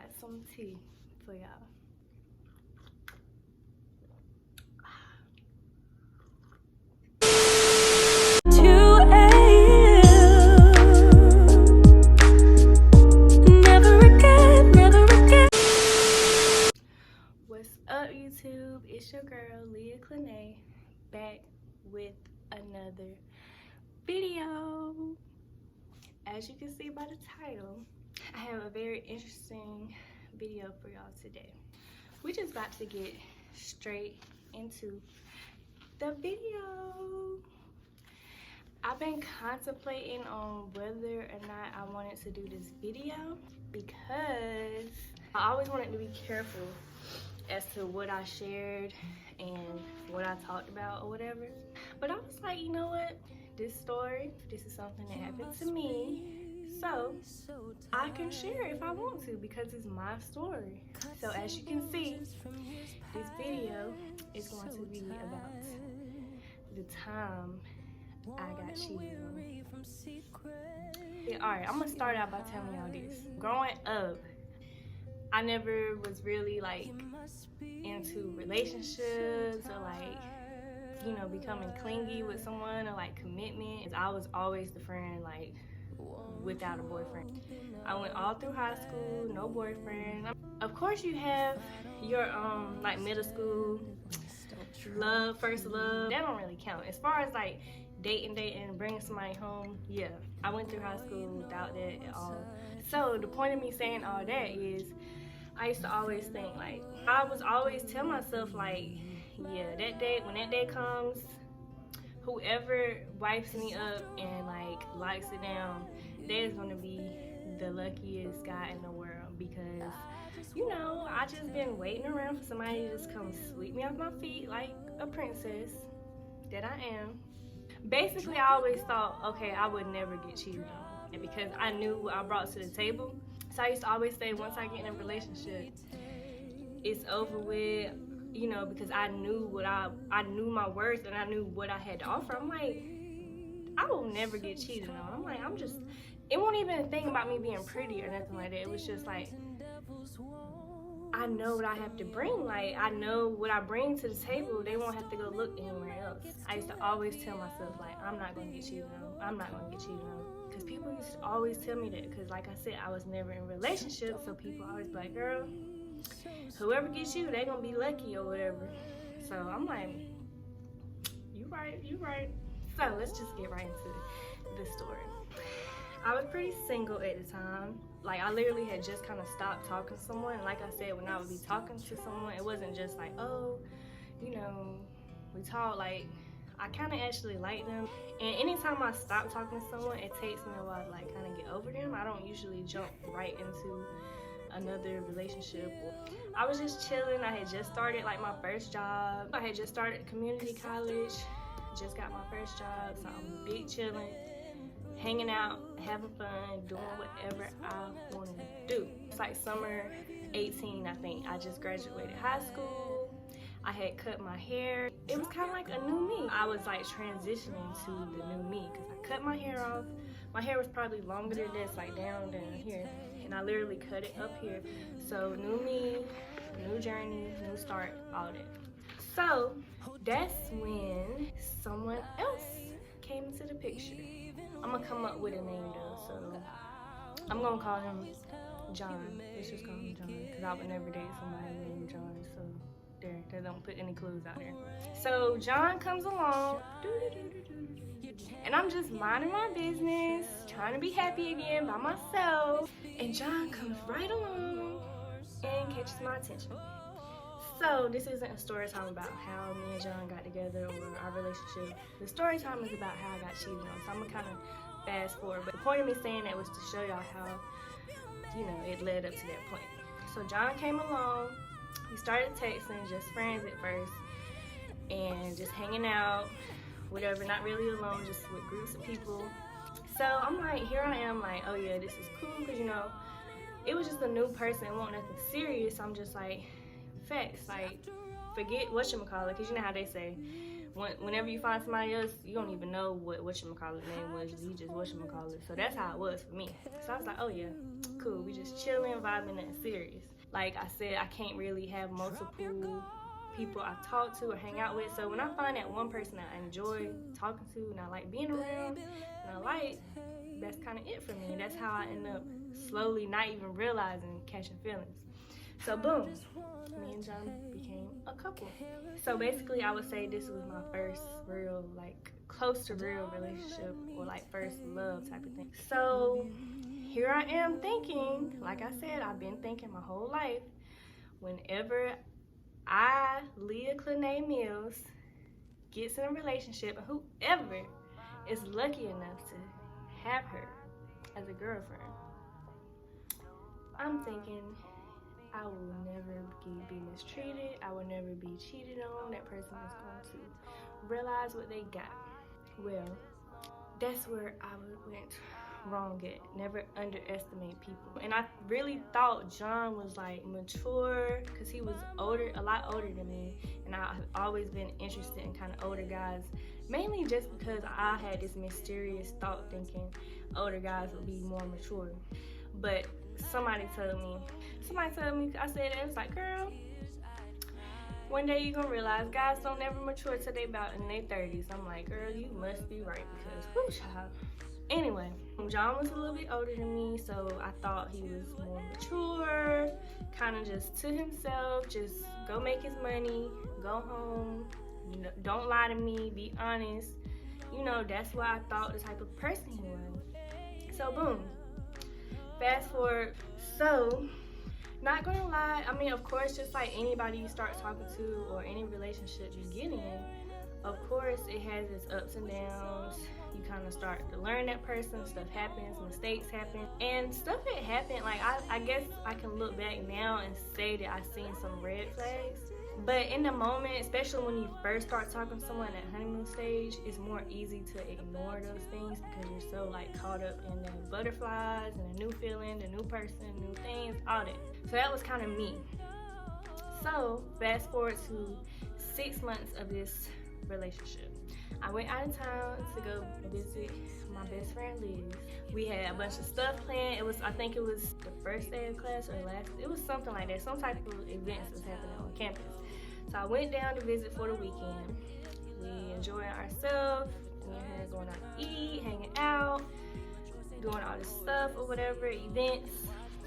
got some tea for y'all. What's up, YouTube? It's your girl leahclinay back with another video. As you can see by the title, I have a very interesting video for y'all today. We're just about to get straight into the video. I've been contemplating on whether or not I wanted to do this video because I always wanted to be careful as to what I shared and what I talked about or whatever. But I was like, you know what? This is something that happened to me. So I can share it if I want to because it's my story. So as you can see, this video is going to be about the time I got cheated on. Yeah, alright, I'm gonna start out by telling y'all this. Growing up, I never was really like into relationships or like, you know, becoming clingy with someone or like commitment. I was always the friend like without a boyfriend. I went all through high school, no boyfriend. Of course you have your like middle school love, first love. That don't really count. As far as like dating, bringing somebody home, yeah. I went through high school without that at all. So the point of me saying all that is I used to always think like, I was always tell myself like, yeah, that day, when that day comes, whoever wipes me up and like likes it down, they're gonna be the luckiest guy in the world because, you know, I just been waiting around for somebody to just come sweep me off my feet like a princess that I am. Basically, I always thought, okay, I would never get cheated on, and because I knew what I brought to the table. So I used to always say, once I get in a relationship, it's over with, you know, because I knew what I knew my worth and I knew what I had to offer. I'm like, I will never get cheated on. I'm like, it won't even think about me being pretty or nothing like that. It was just like, I know what I have to bring. Like, I know what I bring to the table. They won't have to go look anywhere else. I used to always tell myself, like, I'm not going to get cheated on. I'm not going to get cheated on. Because people used to always tell me that. Because, like I said, I was never in a relationship. So people always be like, girl, whoever gets you, they going to be lucky or whatever. So I'm like, you right. So let's just get right into the story. I was pretty single at the time. Like, I literally had just kind of stopped talking to someone. And like I said, when I would be talking to someone, it wasn't just like, oh, you know, we talk. Like, I kind of actually like them. And anytime I stop talking to someone, it takes me a while to like kind of get over them. I don't usually jump right into another relationship. I was just chilling. I had just started like my first job. I had just started community college. Just got my first job, so I'm big chilling, hanging out, having fun, doing whatever I wanted to do. It's like summer 18, I think. I just graduated high school. I had cut my hair. It was kind of like a new me. I was like transitioning to the new me because I cut my hair off. My hair was probably longer than this, like down here, and I literally cut it up here. So new me, new journey, new start, all that. So that's when someone else came into the picture. I'm gonna come up with a name though, so I'm gonna call him John. Let's just call him John, because I would never date somebody named John, so there, they don't put any clues out there. So John comes along, and I'm just minding my business, trying to be happy again by myself, and John comes right along and catches my attention. So this isn't a story time about how me and John got together or our relationship. The story time is about how I got cheated on. So I'm gonna kind of fast forward. But the point of me saying that was to show y'all how, you know, it led up to that point. So John came along. We started texting, just friends at first, and just hanging out, whatever, not really alone, just with groups of people. So I'm like, here I am, like, oh yeah, this is cool, because, you know, it was just a new person, it wasn't nothing serious. I'm just like, facts, like, forget whatchamacallit, because you know how they say, Whenever you find somebody else, you don't even know what whatchamacallit name was. You just whatchamacallit. So that's how it was for me. So I was like, oh yeah, cool. We just chilling, vibing, and serious. Like I said, I can't really have multiple people I talk to or hang out with. So when I find that one person that I enjoy talking to and I like being around and I like, that's kind of it for me. That's how I end up slowly not even realizing catching feelings. So boom, me and John became a couple. So basically I would say this was my first real, like close to real relationship, or like first love type of thing. So here I am thinking, like I said, I've been thinking my whole life, whenever I, Leah Clinay Mills, gets in a relationship, and whoever is lucky enough to have her as a girlfriend, I'm thinking I will never be mistreated. I will never be cheated on. That person is going to realize what they got. Well, that's where I went wrong at. Never underestimate people. And I really thought John was like mature, because he was older, a lot older than me, and I've always been interested in kind of older guys, mainly just because I had this mysterious thought thinking older guys would be more mature. But somebody told me, I said, it was like, girl, one day you're gonna realize guys don't never mature till they about in their 30s. I'm like, girl, you must be right, because whoo, child. Anyway, John was a little bit older than me, so I thought he was more mature, kind of just to himself, just go make his money, go home, you know, don't lie to me, be honest. You know, that's what I thought the type of person he was. So boom, fast forward. So, not gonna lie, I mean, of course, just like anybody you start talking to or any relationship you get in, of course, it has its ups and downs. You kind of start to learn that person, stuff happens, mistakes happen, and stuff that happened, like, I guess I can look back now and say that I've seen some red flags. But in the moment, especially when you first start talking to someone at honeymoon stage, it's more easy to ignore those things because you're so like caught up in the butterflies and the new feeling, the new person, new things, all that. So that was kind of me. So fast forward to 6 months of this relationship. I went out of town to go visit my best friend Liz. We had a bunch of stuff planned. I think it was the first day of class or last. It was something like that. Some type of events was happening on campus. So I went down to visit for the weekend. We enjoying ourselves. Me and her going out to eat, hanging out, doing all this stuff or whatever, events,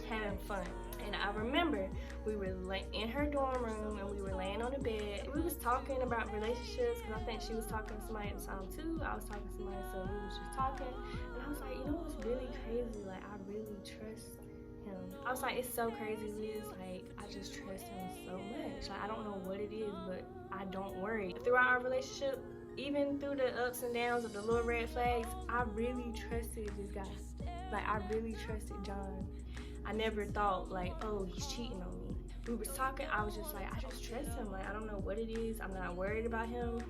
having fun. And I remember we were in her dorm room and we were laying on the bed. We was talking about relationships because I think she was talking to somebody at the time too. I was talking to somebody, so we was just talking. And I was like, you know what's really crazy? Like, I really trust him. I was like, it's so crazy, Liz. Like, I just trust him so much. Like, I don't know what it is, but I don't worry. Throughout our relationship, even through the ups and downs of the little red flags, I really trusted this guy. Like, I really trusted John. I never thought like, oh, he's cheating on me. We were talking, I was just like, I just trust him. Like, I don't know what it is. I'm not worried about him.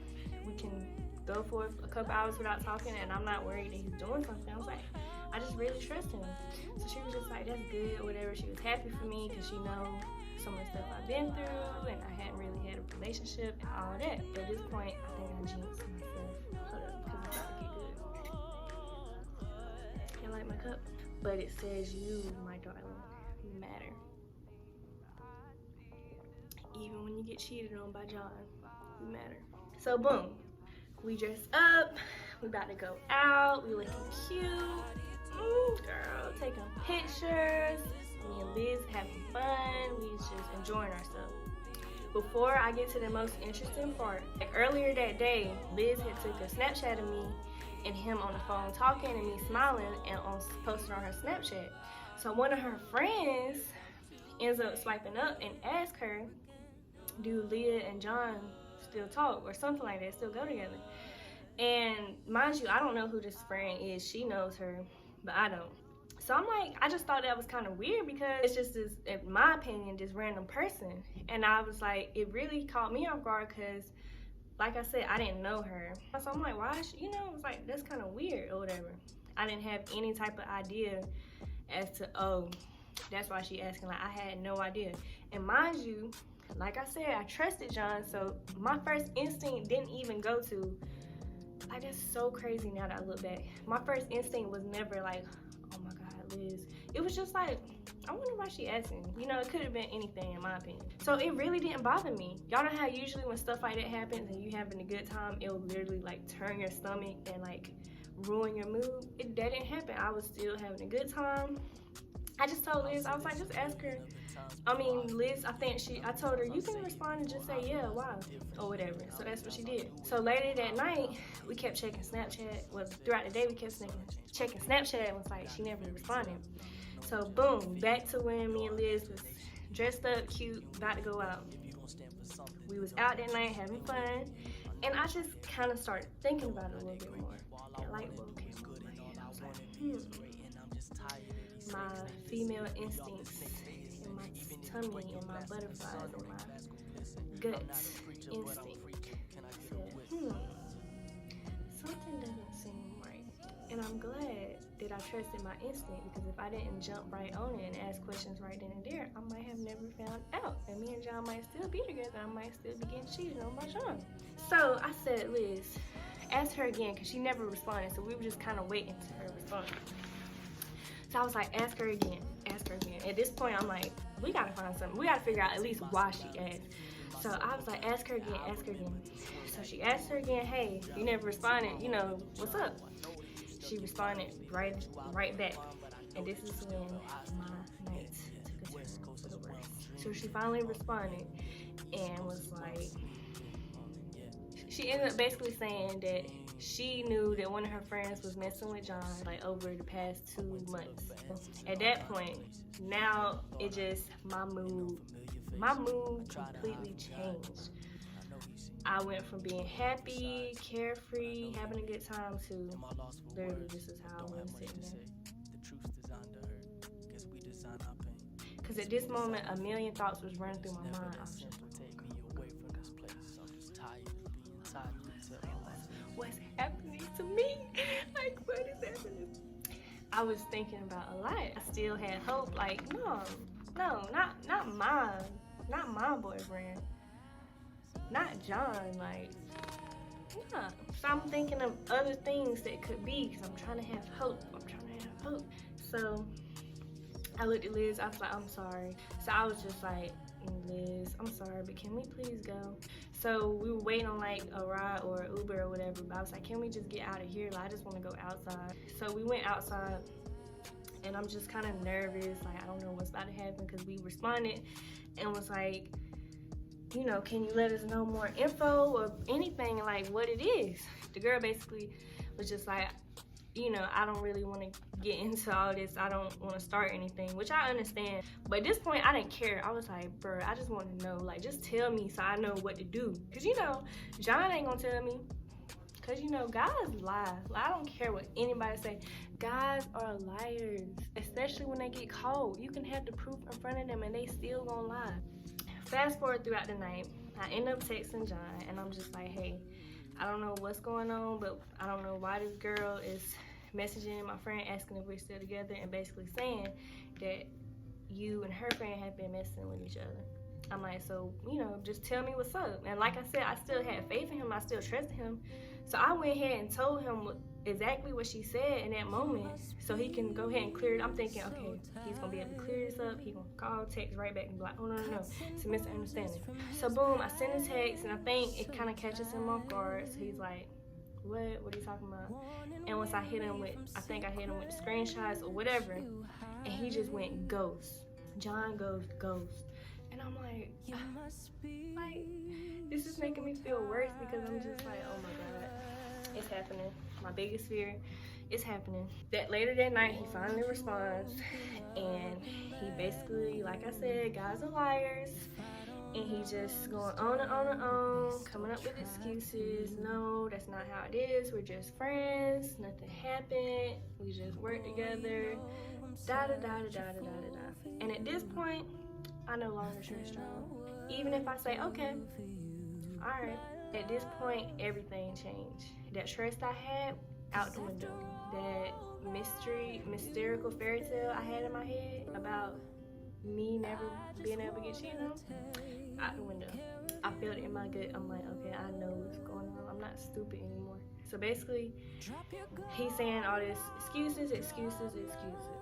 We can go for a couple hours without talking and I'm not worried that he's doing something. I was like, I just really trust him. So she was just like, that's good or whatever. She was happy for me because she knows some of the stuff I've been through and I hadn't really had a relationship and all that. At this point, I think I jinxed myself. Hold up, because it's about to get good. You like my cup? But it says, you, my darling, you matter. Even when you get cheated on by John, you matter. So boom, we dressed up, we about to go out, we looking cute. Girl, taking pictures. Me and Liz having fun, we just enjoying ourselves. Before I get to the most interesting part, like earlier that day, Liz had took a Snapchat of me and him on the phone talking and me smiling and posted on her Snapchat. So one of her friends ends up swiping up and asks her, do Leah and John still talk or something like that, still go together? And mind you, I don't know who this friend is. She knows her, but I don't. So I'm like, I just thought that was kind of weird because it's just this, in my opinion, this random person. And I was like, it really caught me off guard because, like I said, I didn't know her. So I'm like, why is she, you know, it was like, that's kind of weird or whatever. I didn't have any type of idea as to, oh, that's why she asking. Like, I had no idea. And mind you, Like I said, I trusted John, so my first instinct didn't even go to, like, that's so crazy now that I look back. My first instinct was never like, oh my God, Liz. It was just like, I wonder why she asking. You know, it could have been anything in my opinion. So it really didn't bother me. Y'all know how usually when stuff like that happens and you having a good time, it will literally like turn your stomach and like ruin your mood. That didn't happen. I was still having a good time. I just told Liz, I was like, just ask her. I mean, Liz, I told her, you can respond and just say, yeah, why, or whatever. So that's what she did. So later that night, we kept checking Snapchat. Well, throughout the day, we kept checking Snapchat and was like, she never responded. So boom, back to when me and Liz was dressed up, cute, about to go out. We was out that night having fun, and I just kind of started thinking about it a little bit more. That light bulb came on my head. I was like, my female instincts and my tummy and my butterflies and my gut instinct said, something doesn't seem right. And I'm glad that I trusted my instinct, because if I didn't jump right on it and ask questions right then and there, I might have never found out. And me and John might still be together. I might still be getting cheated on by John. So I said, Liz, ask her again, because she never responded. So we were just kind of waiting to her respond. So I was like, ask her again, ask her again. At this point, I'm like, we gotta find something. We gotta figure out at least why she asked. So I was like, ask her again, ask her again. So she asked her again, hey, you never responded, you know, what's up? She responded right back. And this is when my nights took a turn for the worse. So she finally responded and was like, she ended up basically saying that she knew that one of her friends was messing with John like over the past 2 months. At that point, now it just, my mood completely changed. I went from being happy, carefree, having a good time to literally this is how I was sitting there. Because at this moment, a million thoughts was running through my mind. I was just what's happening to me? Like, what is happening? I was thinking about a lot. I still had hope. Like, no, not my boyfriend, not John. Like, nah. So I'm thinking of other things that could be, because I'm trying to have hope. So I looked at Liz. I was like, I'm sorry. So I was just like, Liz, I'm sorry, but can we please go? So we were waiting on like a ride or Uber or whatever, but I was like, can we just get out of here? Like, I just want to go outside. So we went outside, and I'm just kind of nervous. Like, I don't know what's about to happen, because we responded and was like, you know, can you let us know more info or anything, like what it is? The girl basically was just like, you know, I don't really want to get into all this. I don't want to start anything, which I understand. But at this point, I didn't care. I was like, bro, I just want to know. Like, just tell me so I know what to do. Because, you know, John ain't going to tell me. Because, you know, guys lie. Like, I don't care what anybody say. Guys are liars, especially when they get caught. You can have the proof in front of them and they still going to lie. Fast forward throughout the night, I end up texting John, and I'm just like, hey, I don't know what's going on, but I don't know why this girl is messaging my friend asking if we're still together and basically saying that you and her friend have been messing with each other. I'm like, so, you know, just tell me what's up. And like I said, I still had faith in him. I still trusted him. So I went ahead and told him exactly what she said in that moment so he can go ahead and clear it. I'm thinking, okay, he's going to be able to clear this up. He's going to call, text right back and be like, oh, no, it's a misunderstanding. So boom, I send a text, and I think it kind of catches him off guard. So he's like, what are you talking about? And once I hit him with the screenshots or whatever, and he just went ghost. John goes ghost. And I'm like, this is making me feel worse, because I'm just like, oh my God, it's happening. My biggest fear is happening. That later that night, he finally responds, and he basically, like I said, guys are liars. And he just going on and on and on, coming up with excuses. No, that's not how it is. We're just friends. Nothing happened. We just work together. Da da da da da da da da. And at this point, I no longer trust John. Even if I say, okay, all right. At this point, everything changed. That trust I had, out the window. That mystical fairy tale I had in my head about me never being able to get cheated on, out the window. I felt it in my gut. I'm like, okay, I know what's going on. I'm not stupid anymore. So basically, he's saying all this excuses.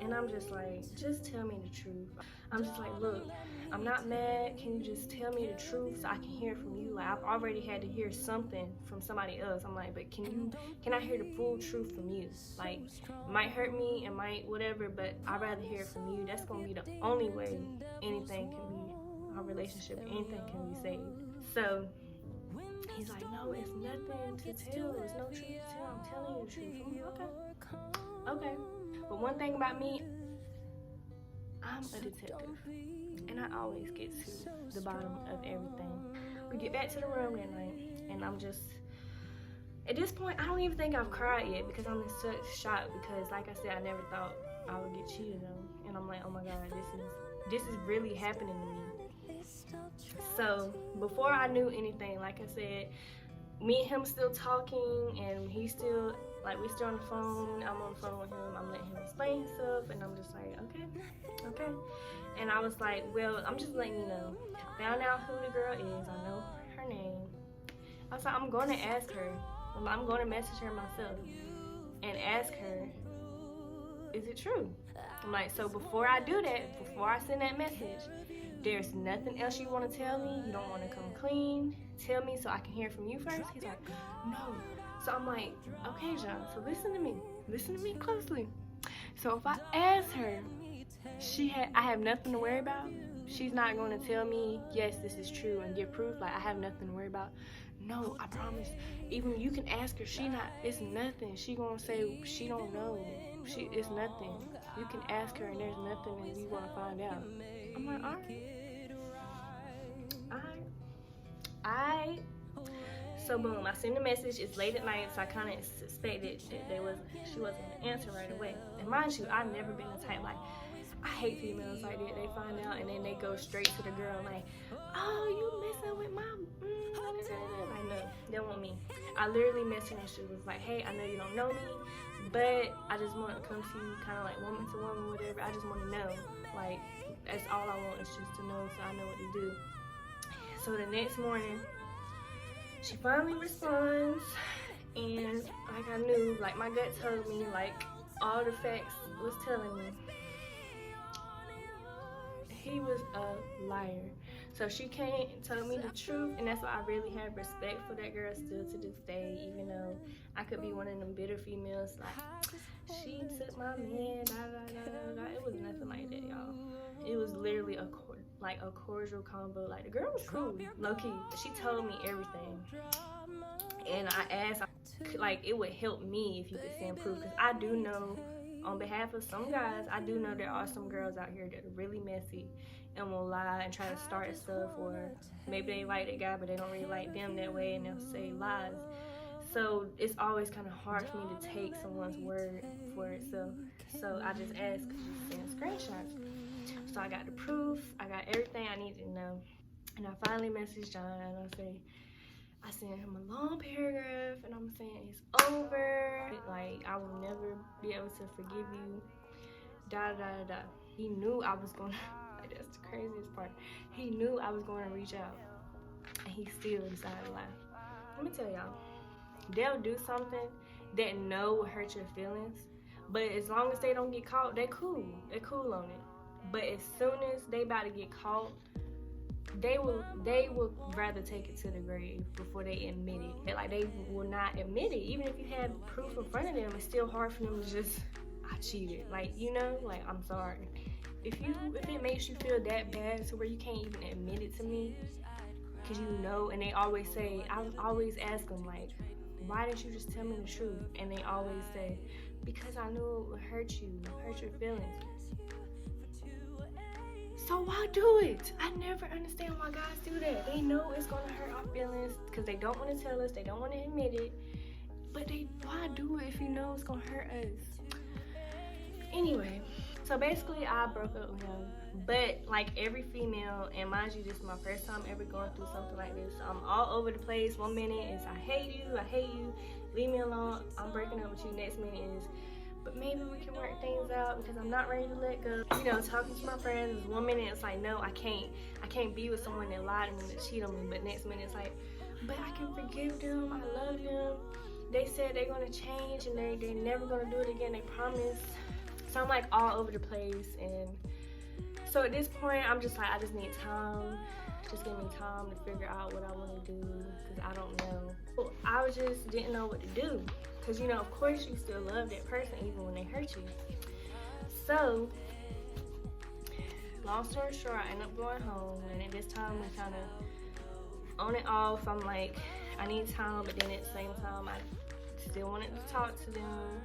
And I'm just like, just tell me the truth. I'm just like, look, I'm not mad. Can you just tell me the truth so I can hear from you? Like, I've already had to hear something from somebody else. I'm like, but can I hear the full truth from you? Like, it might hurt me, it might whatever, but I'd rather hear it from you. That's gonna be the only way anything can be, our relationship, anything can be saved. So he's like, no, it's nothing to tell. There's no truth to tell. I'm telling you the truth. I'm like, okay. But one thing about me, I'm a detective. And I always get to the bottom of everything. We get back to the room that night, and I'm just, at this point, I don't even think I've cried yet because I'm in such shock because, like I said, I never thought I would get cheated on. And I'm like, oh my God, this is really happening to me. So before I knew anything, like I said, me and him still talking, and he's still, like, we're still on the phone. I'm on the phone with him. I'm letting him explain stuff, and I'm just like, okay. And I was like, well, I'm just letting you know. I found out who the girl is. I know her name. I was like, I'm going to ask her. I'm going to message her myself and ask her, is it true? I'm like, so before I do that, before I send that message, there's nothing else you want to tell me? You don't want to come clean? Tell me so I can hear from you first? He's like, no. So I'm like, okay, John, so listen to me. Listen to me closely. So if I ask her, I have nothing to worry about. She's not going to tell me, yes, this is true and give proof. Like, I have nothing to worry about. No, I promise. Even you can ask her. It's nothing. She going to say she don't know. It's nothing. You can ask her and there's nothing and you want to find out. I'm like, all right. So boom, I send a message. It's late at night, so I kind of suspected that she wasn't gonna answer right away. And mind you, I've never been the type, like, I hate females like that. They find out and then they go straight to the girl like, oh, you messing with my like, no, that wasn't me. I literally messaged her. She was like, hey, I know you don't know me, but I just want to come to you kind of like woman to woman, whatever. I just want to know. Like, that's all I want is just to know so I know what to do. So the next morning, she finally responds, and like I knew, like my gut told me, like all the facts was telling me he was a liar. So she came and told me the truth, and that's why I really have respect for that girl still to this day, even though I could be one of them bitter females, like, she took my man, It was nothing like that, y'all. It was literally a cordial combo. Like, the girl was cool, low-key. She told me everything. And I asked, like, it would help me if you could send proof, because I do know, on behalf of some guys, I do know there are some girls out here that are really messy and will lie and try to start stuff, or maybe they like that guy but they don't really like them that way and they'll say lies. So it's always kind of hard for me to take someone's word for itself. So I just asked, could you send screenshots? So I got the proof, I got everything I needed to know. And I finally messaged John and I sent him a long paragraph and I'm saying it's over. Like, I will never be able to forgive you. He knew I was gonna, like, that's the craziest part. He knew I was gonna reach out and he still decided to lie. Let me tell y'all, they'll do something that will hurt your feelings, but as long as they don't get caught, they're cool. They're cool on it. But as soon as they about to get caught, they will rather take it to the grave before they admit it. Like, they will not admit it. Even if you have proof in front of them, it's still hard for them to just, I cheated. Like, you know, like, I'm sorry. If it makes you feel that bad to where you can't even admit it to me, because you know, and they always say, I always ask them, like, why didn't you just tell me the truth? And they always say, because I knew it would hurt you, hurt your feelings. So why do it? I never understand why guys do that. They know it's gonna hurt our feelings because they don't want to tell us, they don't want to admit it. But why do it if you know it's gonna hurt us? Anyway, so basically I broke up with him. But like every female, and mind you, this is my first time ever going through something like this. So I'm all over the place. One minute is I hate you, leave me alone, I'm breaking up with you. Next minute is but maybe we can work things out because I'm not ready to let go. You know, talking to my friends, 1 minute it's like, no, I can't be with someone that lied to me, that cheated on me, but next minute it's like, but I can forgive them, I love them. They said they're gonna change and they're never gonna do it again, they promise. So I'm like all over the place, and so at this point I'm just like, I just need time. Just give me time to figure out what I want to do, because I don't know. Well, I just didn't know what to do, because you know, of course you still love that person even when they hurt you. So long story short, I ended up going home, and at this time we kind of on and off. I'm like, I need time, but then at the same time I still wanted to talk to them.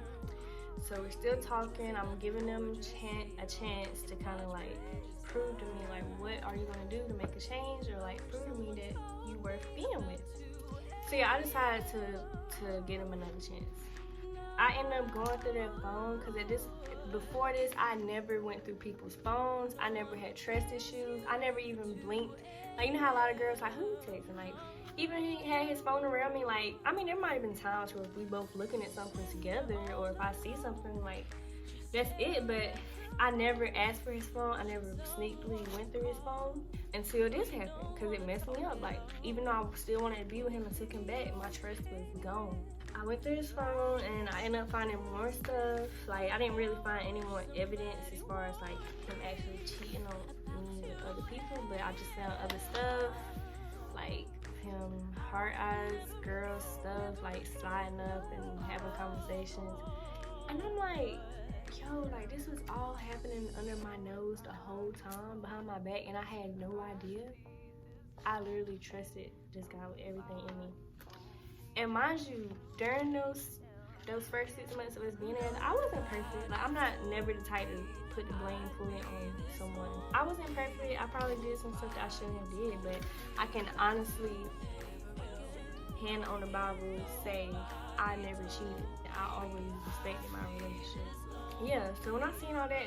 So we're still talking. I'm giving them a chance to kind of like prove to me, like, what are you gonna do to make a change, or like prove to me that you worth being with. So yeah, I decided to give them another chance. I ended up going through their phone, because before this I never went through people's phones. I never had trust issues. I never even blinked. Like, you know how a lot of girls like, who you texting? Like, even he had his phone around me. Like, I mean, there might have been times where we both looking at something together, or if I see something, like, that's it. But I never asked for his phone. I never sneakily went through his phone until this happened, because it messed me up. Like, even though I still wanted to be with him and took him back, my trust was gone. I went through his phone and I ended up finding more stuff. Like, I didn't really find any more evidence as far as like him actually cheating on me with other people, but I just found other stuff, like him hard eyes, girl stuff, like sliding up and having conversations. And I'm like, yo, like, this was all happening under my nose the whole time, behind my back, and I had no idea. I literally trusted this guy with everything in me. And mind you, during those first 6 months of us being together, I wasn't perfect. Like, I'm never the type to put the blame fully on someone. I wasn't perfect. I probably did some stuff that I shouldn't have did, but I can honestly, hand on the Bible, say I never cheated. I always respected my relationship. Yeah, so when I seen all that,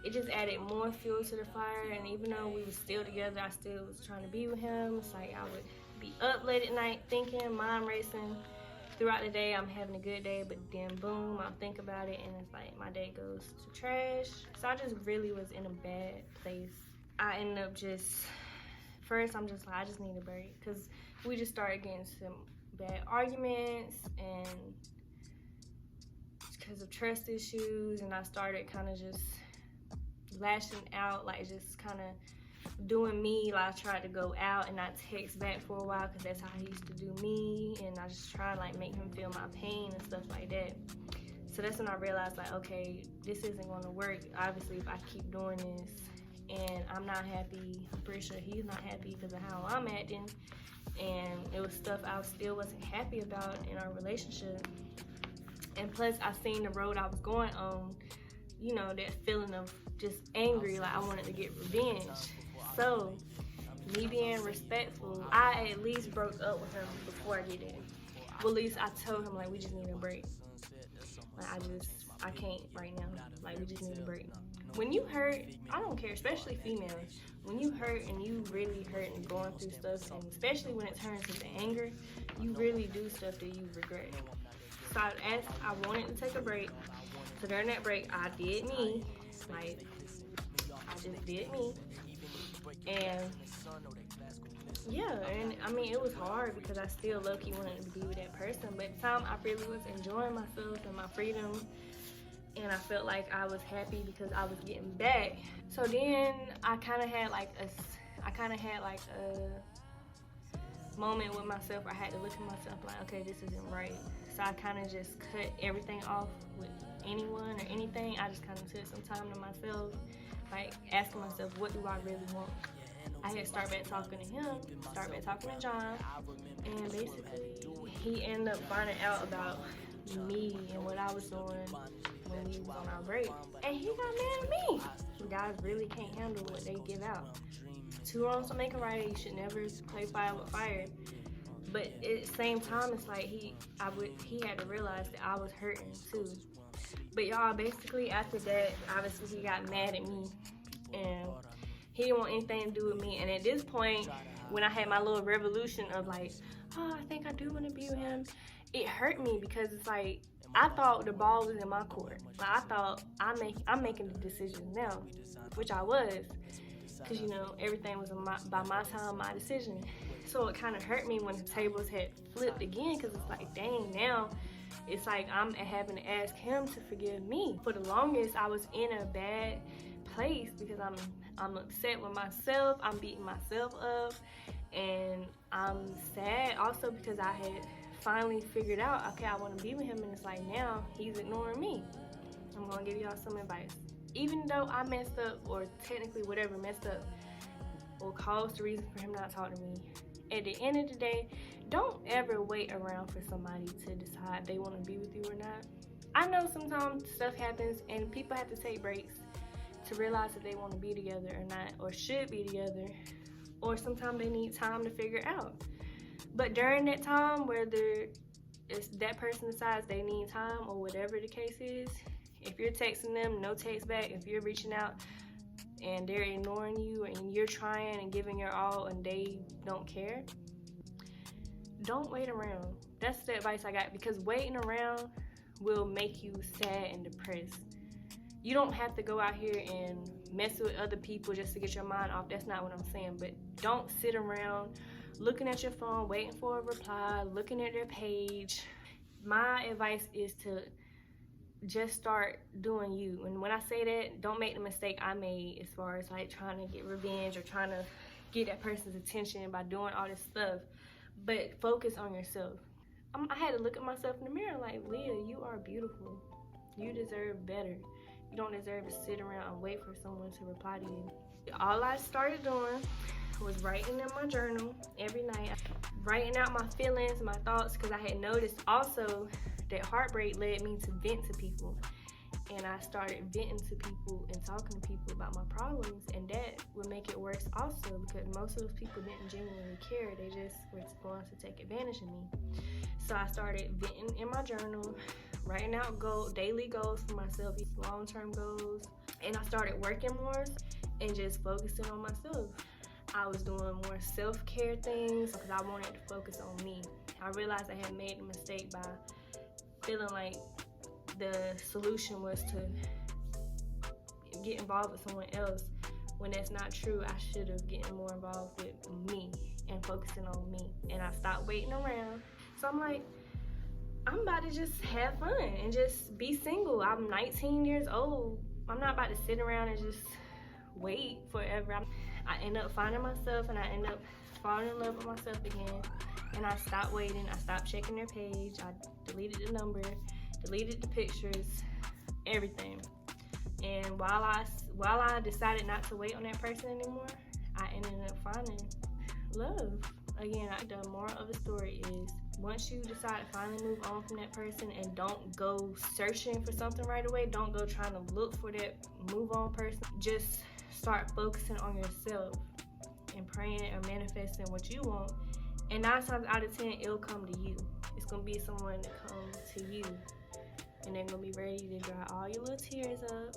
it just added more fuel to the fire. And even though we was still together, I still was trying to be with him. It's like I would be up late at night thinking, mind racing. Throughout the day, I'm having a good day, but then boom, I'll think about it, and it's like my day goes to trash. So I just really was in a bad place. I ended up first I'm just like, I just need a break, because we just started getting some bad arguments, and because of trust issues, and I started kind of just lashing out, like just kind of doing me. Like, I tried to go out and not text back for a while, because that's how he used to do me, and I just tried like make him feel my pain and stuff like that. So that's when I realized, like, okay, this isn't going to work. Obviously, if I keep doing this and I'm not happy, I'm pretty sure he's not happy because of how I'm acting, and it was stuff I still wasn't happy about in our relationship. And plus, I seen the road I was going on, you know, that feeling of just angry, like I wanted to get revenge. So, me being respectful, I at least broke up with him before I did it. Well, at least I told him, like, we just need a break. Like, I can't right now. Like, we just need a break. When you hurt, I don't care, especially females, when you hurt and you really hurt and going through stuff, and especially when it turns into anger, you really do stuff that you regret. So I wanted to take a break. So during that break, I did me. Like, I just did me. And yeah, and I mean, it was hard because I still low-key wanted to be with that person. But at the time, I really was enjoying myself and my freedom. And I felt like I was happy because I was getting back. So then I kind of had like a moment with myself where I had to look at myself like, okay, this isn't right. So I kind of just cut everything off with anyone or anything. I just kind of took some time to myself, like asking myself, what do I really want? I had to start back talking to him, start back talking to John, and basically he ended up finding out about me and what I was doing when we was on our break. And he got mad at me. Guys really can't handle what they give out. Two wrongs don't make a right. You should never play fire with fire. But at the same time, it's like he had to realize that I was hurting too. But y'all, basically after that, obviously he got mad at me and he didn't want anything to do with me. And at this point, when I had my little revolution of like, oh, I think I do want to be with him, it hurt me because it's like, I thought the ball was in my court. Like, I thought I'm making the decisions now, which I was, because you know everything was by my time, my decision. So it kind of hurt me when the tables had flipped again, because it's like, dang, now it's like I'm having to ask him to forgive me. For the longest, I was in a bad place because I'm upset with myself. I'm beating myself up, and I'm sad also because I had finally figured out, okay, I want to be with him, and it's like now he's ignoring me. I'm gonna give y'all some advice. Even though I messed up, or technically whatever messed up or caused the reason for him not talking to me, at the end of the day, don't ever wait around for somebody to decide they want to be with you or not. I know sometimes stuff happens and people have to take breaks to realize if they want to be together or not, or should be together, or sometimes they need time to figure out. But during that time, whether it's that person decides they need time or whatever the case is, if you're texting them, no text back, if you're reaching out and they're ignoring you and you're trying and giving your all and they don't care, don't wait around. That's the advice I got, because waiting around will make you sad and depressed. You don't have to go out here and mess with other people just to get your mind off. That's not what I'm saying. But don't sit around looking at your phone, waiting for a reply, looking at their page. My advice is to just start doing you. And when I say that, don't make the mistake I made as far as like trying to get revenge or trying to get that person's attention by doing all this stuff. But focus on yourself. I had to look at myself in the mirror like, Leah, you are beautiful. You deserve better. You don't deserve to sit around and wait for someone to reply to you. All I started doing was writing in my journal every night, writing out my feelings, my thoughts, because I had noticed also that heartbreak led me to vent to people. And I started venting to people and talking to people about my problems, and that would make it worse also, because most of those people didn't genuinely care. They just were going to take advantage of me. So I started venting in my journal, writing out daily goals for myself, long-term goals, and I started working more and just focusing on myself. I was doing more self-care things because I wanted to focus on me. I realized I had made a mistake by feeling like the solution was to get involved with someone else, when that's not true. I should have gotten more involved with me and focusing on me, and I stopped waiting around. So I'm like, I'm about to just have fun and just be single. I'm 19 years old. I'm not about to sit around and just wait forever. I end up finding myself, and I end up falling in love with myself again. And I stopped waiting. I stopped checking their page. I deleted the number, deleted the pictures, everything. And while I decided not to wait on that person anymore, I ended up finding love again. The moral of the story is, once you decide to finally move on from that person, and don't go searching for something right away, don't go trying to look for that move on person, just start focusing on yourself and praying or manifesting what you want. And 9 times out of 10, it'll come to you. It's gonna be someone that comes to you, and they're gonna be ready to dry all your little tears up,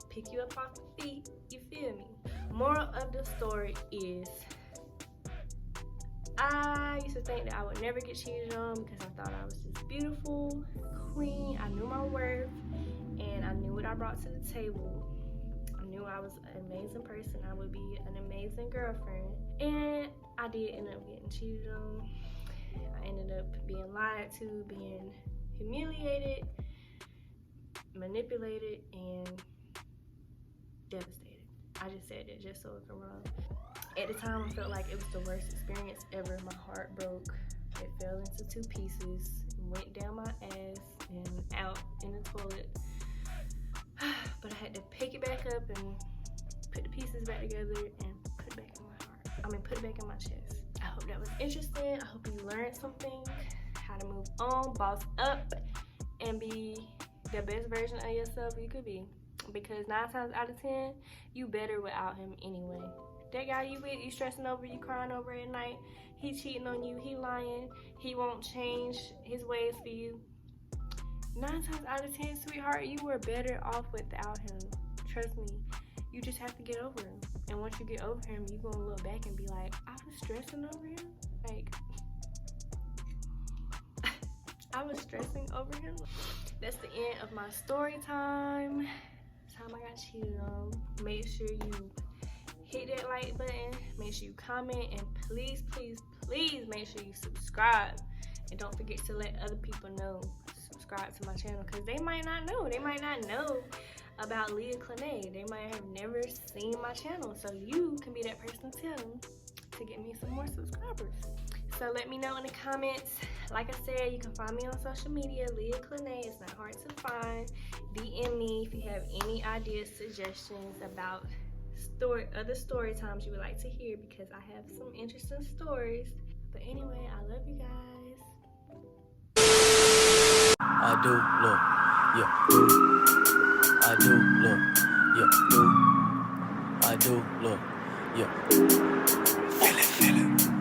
pick you up off the feet. You feel me? Moral of the story is, I used to think that I would never get cheated on because I thought I was this beautiful queen. I knew my worth, and I knew what I brought to the table. I knew I was an amazing person. I would be an amazing girlfriend. And I did end up getting cheated on. I ended up being lied to, being humiliated, manipulated, and devastated. I just said that just so it can run. At the time, I felt like it was the worst experience ever. My heart broke. It fell into 2 pieces, went down my ass and out in the toilet. But I had to pick it back up and put the pieces back together and put it back in my heart. Put it back in my chest. I hope that was interesting. I hope you learned something. How to move on, boss up, and be the best version of yourself you could be. Because 9 times out of 10, you better without him anyway. That guy you with, you stressing over, you crying over at night, he cheating on you, he lying, he won't change his ways for you. 9 times out of 10, sweetheart, you were better off without him. Trust me, you just have to get over him. And once you get over him, you're gonna look back and be like, I was stressing over him? Like, I was stressing over him. That's the end of my story time. Time I got cheated on. Make sure you hit that like button. Make sure you comment, and please, please, please make sure you subscribe. And don't forget to let other people know. Subscribe to my channel, because they might not know. They might not know about Leah Clinay. They might have never seen my channel. So you can be that person too to get me some more subscribers. So let me know in the comments. Like I said, you can find me on social media, Leah Clinay. It's not hard to find. DM me if you have any ideas, suggestions about other story times you would like to hear, because I have some interesting stories. But anyway, I love you guys. I do look, yeah, do. I do look, yeah, do. I do look, yeah. Feel it, feel it.